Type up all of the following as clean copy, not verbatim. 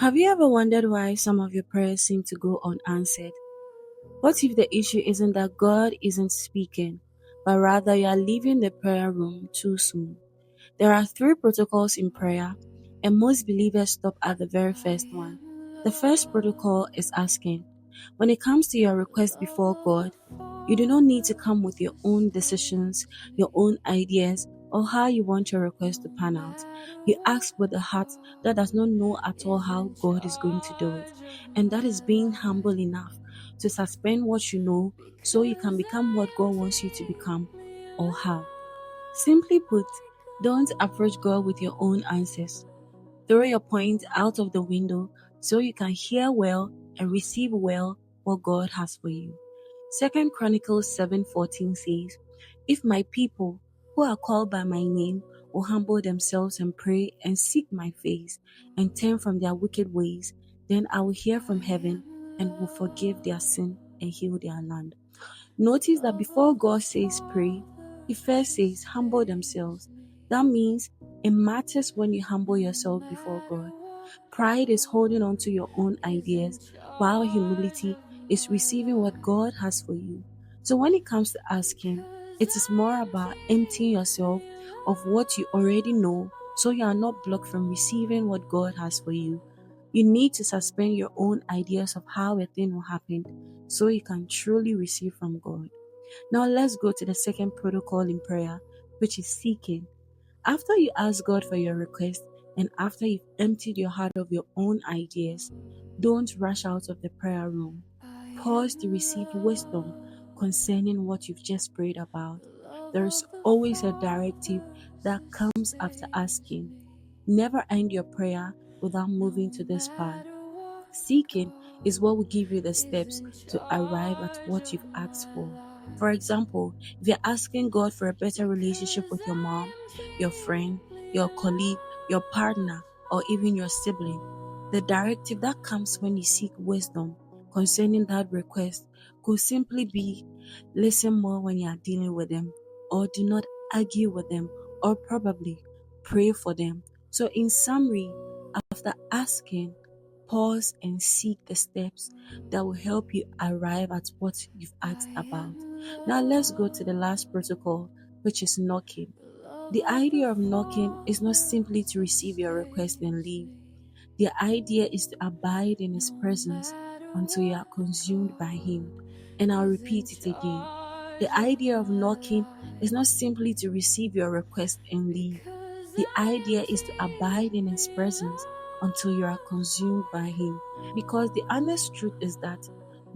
Have you ever wondered why some of your prayers seem to go unanswered? What if the issue isn't that God isn't speaking, but rather you are leaving the prayer room too soon? There are three protocols in prayer, and most believers stop at the very first one. The first protocol is asking. When it comes to your request before God, you do not need to come with your own decisions, your own ideas, or how you want your request to pan out. You ask with a heart that does not know at all how God is going to do it. And that is being humble enough to suspend what you know so you can become what God wants you to become or have. Simply put, don't approach God with your own answers. Throw your point out of the window so you can hear well and receive well what God has for you. Second Chronicles 7:14 says, "If my people who are called by my name will humble themselves and pray and seek my face and turn from their wicked ways, then I will hear from heaven and will forgive their sin and heal their land." Notice that before God says pray, He first says humble themselves. That means it matters when you humble yourself before God. Pride is holding on to your own ideas, while humility is receiving what God has for you. So when it comes to asking, it is more about emptying yourself of what you already know so you are not blocked from receiving what God has for you. You need to suspend your own ideas of how a thing will happen so you can truly receive from God. Now let's go to the second protocol in prayer, which is seeking. After you ask God for your request and after you've emptied your heart of your own ideas, don't rush out of the prayer room. Pause to receive wisdom concerning what you've just prayed about. There's always a directive that comes after asking. Never end your prayer without moving to this part. Seeking is what will give you the steps to arrive at what you've asked for. For example, if you're asking God for a better relationship with your mom, your friend, your colleague, your partner, or even your sibling, the directive that comes when you seek wisdom concerning that request could simply be listen more when you are dealing with them, or do not argue with them, or probably pray for them. So, in summary, after asking, pause and seek the steps that will help you arrive at what you've asked about. Now, let's go to the last protocol, which is knocking. The idea of knocking is not simply to receive your request and leave. The idea is to abide in His presence until you are consumed by Him. And I'll repeat it again. The idea of knocking is not simply to receive your request and leave. The idea is to abide in His presence until you are consumed by Him. Because the honest truth is that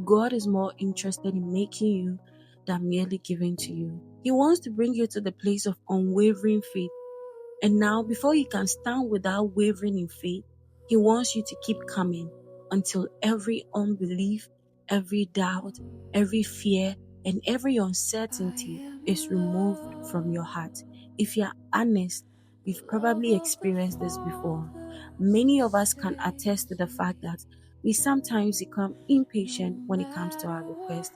God is more interested in making you than merely giving to you. He wants to bring you to the place of unwavering faith. And now, before you can stand without wavering in faith, He wants you to keep coming until every unbelief, every doubt, every fear, and every uncertainty is removed from your heart. If you're honest, you've probably experienced this before. Many of us can attest to the fact that we sometimes become impatient when it comes to our request.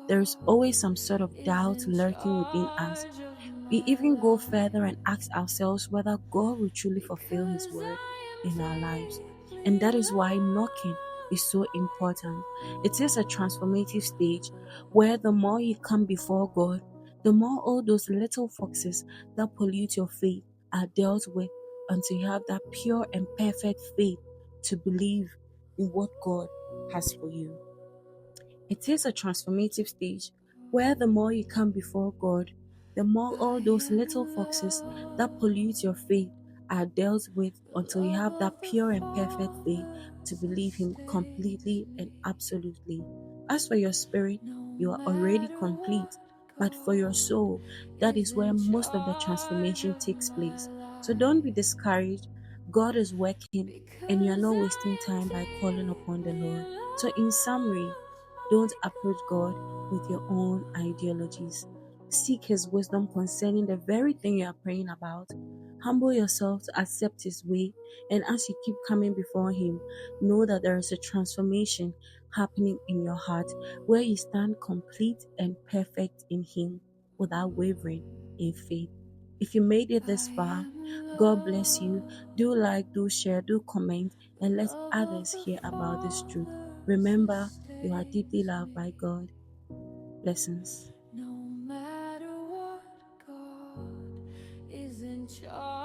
There is always some sort of doubt lurking within us. We even go further and ask ourselves whether God will truly fulfill His word in our lives. And that is why knocking is so important. It is a transformative stage where the more you come before God, the more all those little foxes that pollute your faith are dealt with until you have that pure and perfect faith to believe in what God has for you. It is a transformative stage where the more you come before God, the more all those little foxes that pollute your faith are dealt with until you have that pure and perfect faith to believe Him completely and absolutely. As for your spirit, you are already complete, but for your soul, that is where most of the transformation takes place. So don't be discouraged. God is working, and you are not wasting time by calling upon the Lord. So, in summary, don't approach God with your own ideologies. Seek His wisdom concerning the very thing you are praying about. Humble yourself to accept His way, and as you keep coming before Him, know that there is a transformation happening in your heart where you stand complete and perfect in Him without wavering in faith. If you made it this far, God bless you. Do like, do share, do comment, and let love of others the hear about this truth. Father Remember, you are deeply sustains loved by me. God. Blessings. No matter what, God is in charge.